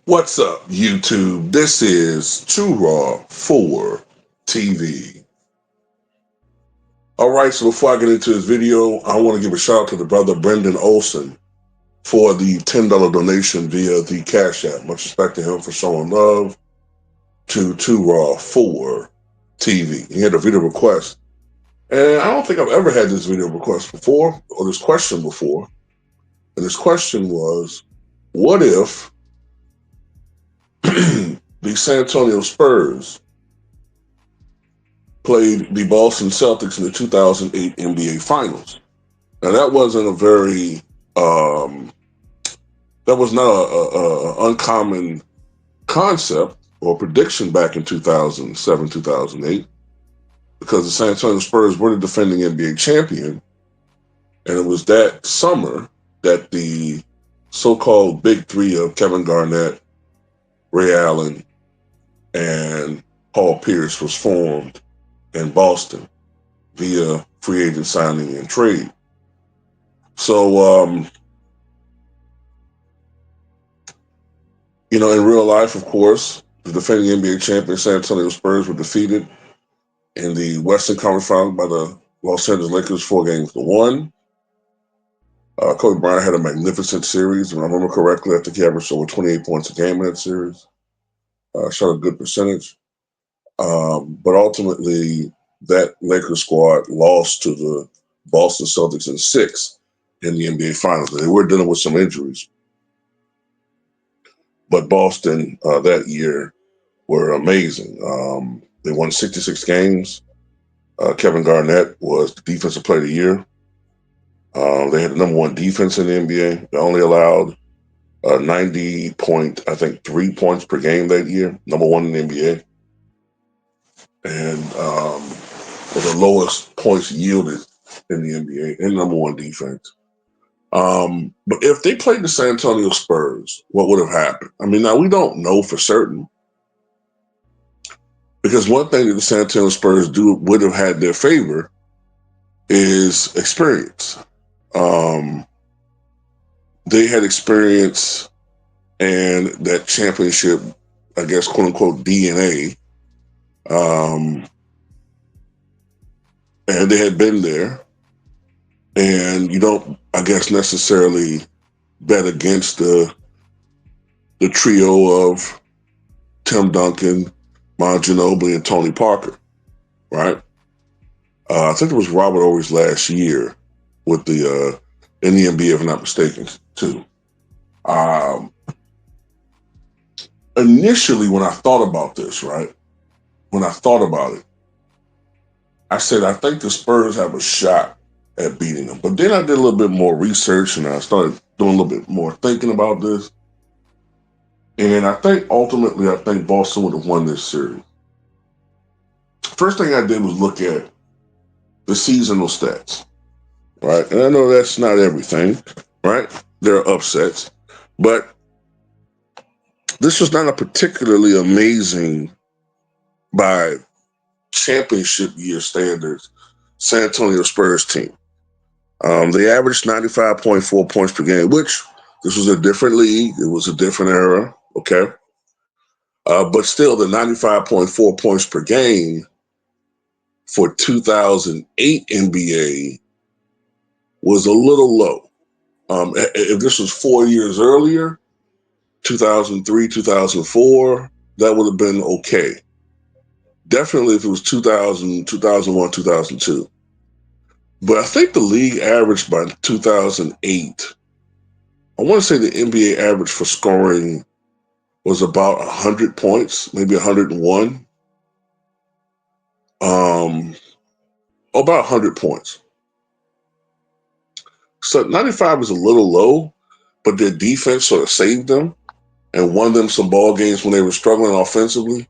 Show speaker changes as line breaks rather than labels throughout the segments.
What's up, YouTube? This is Too Raw for TV. All right, so before I get into this video, I want to give a shout out to the brother Brendan Olson for the $10 donation via the Cash App. Much respect to him for showing love to Too Raw for TV. He had a video request, and I don't think I've ever had this video request before, or this question before. And this question was, what if the San Antonio Spurs played the Boston Celtics in the 2008 NBA Finals? Now that wasn't a very um, that was not a uncommon concept or prediction back in 2007, 2008, because the San Antonio Spurs were the defending NBA champion, and it was that summer that the so-called Big Three of Kevin Garnett, Ray Allen, and Paul Pierce was formed in Boston via free agent signing and trade. So, in real life, of course, the defending NBA champion San Antonio Spurs were defeated in the Western Conference Final by the Los Angeles Lakers 4-1. Kobe Bryant had a magnificent series. If I remember correctly, I think he averaged over 28 points a game in that series. Shot a good percentage. But ultimately, that Lakers squad lost to the Boston Celtics in 6 in the NBA Finals. They were dealing with some injuries. But Boston that year were amazing. They won 66 games. Kevin Garnett was the Defensive Player of the Year. They had the number one defense in the NBA. They only allowed 3 points per game that year, number one in the NBA, and were the lowest points yielded in the NBA, and number one defense. But if they played the San Antonio Spurs, what would have happened? I mean, now we don't know for certain, because one thing that the San Antonio Spurs would have had their favor is experience. They had experience and that championship, I guess, quote unquote, DNA. And they had been there. And you don't, I guess, necessarily bet against the trio of Tim Duncan, Mon Ginobili, and Tony Parker, right? I think it was Robert Ory's last year with the in the NBA, if I'm not mistaken, too. Um, Initially, when I thought about this, right, when I thought about it, I said I think the Spurs have a shot at beating them. But then I did a little bit more research and I started doing a little bit more thinking about this. And I think ultimately, I think Boston would have won this series. First thing I did was look at the seasonal stats, right? And I know that's not everything, right? There are upsets, but this was not a particularly amazing, by championship year standards, San Antonio Spurs team. They averaged 95.4 points per game, which this was a different league. It was a different era, okay? But still, the 95.4 points per game for 2008 NBA was a little low. If this was 4 years earlier, 2003, 2004, that would have been okay. Definitely if it was 2000, 2001, 2002. But I think the league averaged by 2008, I want to say the NBA average for scoring was about 100 points, maybe 101. About 100 points. So 95 is a little low, but their defense sort of saved them and won them some ball games when they were struggling offensively.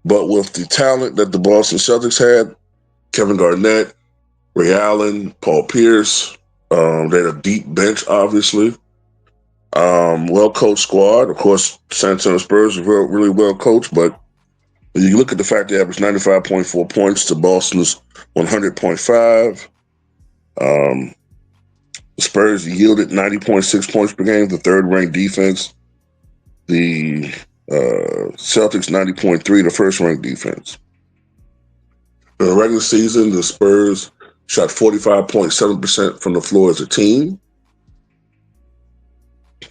But with the talent that the Boston Celtics had, Kevin Garnett, Ray Allen, Paul Pierce, they had a deep bench, obviously. Well-coached squad. Of course, San Antonio Spurs were really well coached, but you look at the fact they averaged 95.4 points to Boston's 100.5. The Spurs yielded 90.6 points per game, the third-ranked defense The Celtics 90.3, the first ranked defense. In the regular season, the Spurs shot 45.7% from the floor as a team.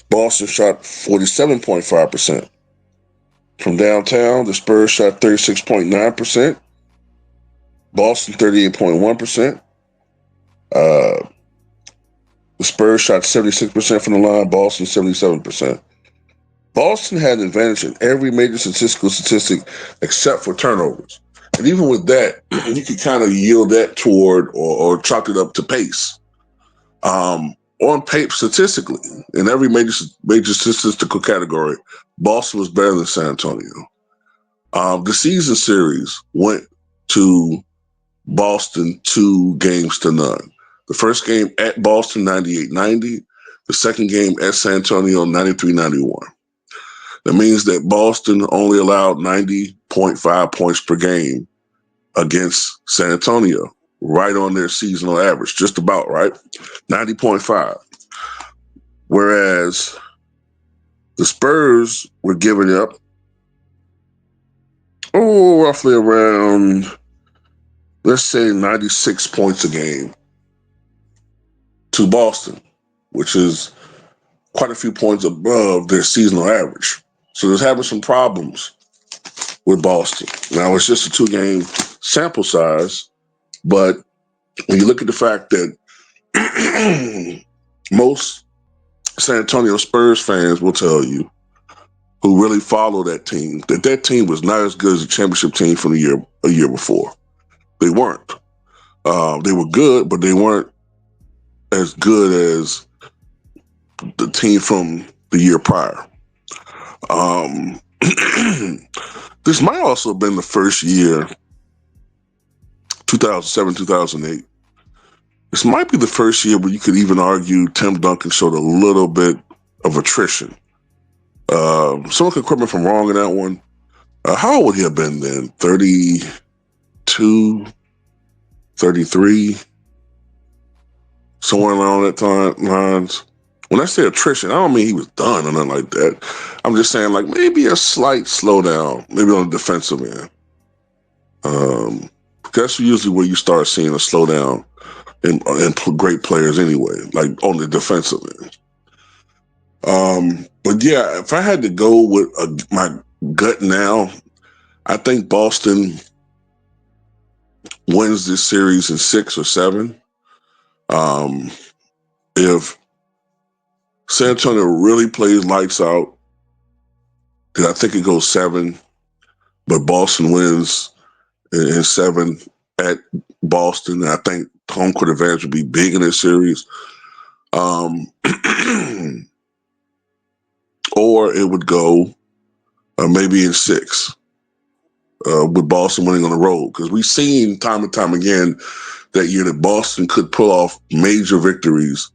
Boston shot 47.5%. From downtown, the Spurs shot 36.9%. Boston 38.1%. The Spurs shot 76% from the line. Boston 77%. Boston had an advantage in every major statistical statistic except for turnovers. And even with that, you could kind of yield that toward or chalk it up to pace. On paper, statistically, in every major statistical category, Boston was better than San Antonio. The season series went to Boston 2-0. The first game at Boston, 98-90. The second game at San Antonio, 93-91. That means that Boston only allowed 90.5 points per game against San Antonio, right on their seasonal average, just about, right? 90.5. Whereas the Spurs were giving up, roughly around, let's say, 96 points a game to Boston, which is quite a few points above their seasonal average. So they're having some problems with Boston. Now, it's just a 2-game sample size, but when you look at the fact that most San Antonio Spurs fans will tell you, who really follow that team was not as good as the championship team from a year before. They weren't. They were good, but they weren't as good as the team from the year prior. This might also have been the first year, 2007, 2008. This might be the first year where you could even argue Tim Duncan showed a little bit of attrition. Someone could correct me if I'm wrong in that one. How old would he have been then? 32, 33, somewhere along that lines. When I say attrition, I don't mean he was done or nothing like that. I'm just saying like maybe a slight slowdown, maybe on the defensive end. That's usually where you start seeing a slowdown in great players anyway, like on the defensive end. But yeah, if I had to go with my gut now, I think Boston wins this series in 6 or 7. If San Antonio really plays lights out, then I think it goes 7, but Boston wins in 7 at Boston. And I think home court advantage would be big in this series. Or it would go maybe in 6 with Boston winning on the road. Because we've seen time and time again that year that Boston could pull off major victories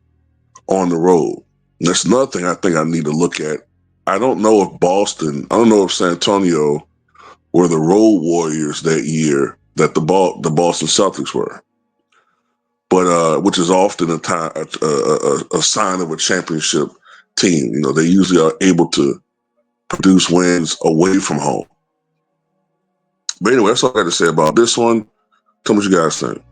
on the road. And that's another thing I think I need to look at. I don't know if San Antonio were the road warriors that year that the Boston Celtics were. But which is often a sign of a championship team. You know, they usually are able to produce wins away from home. But anyway, that's all I got to say about this one. Tell me what you guys think.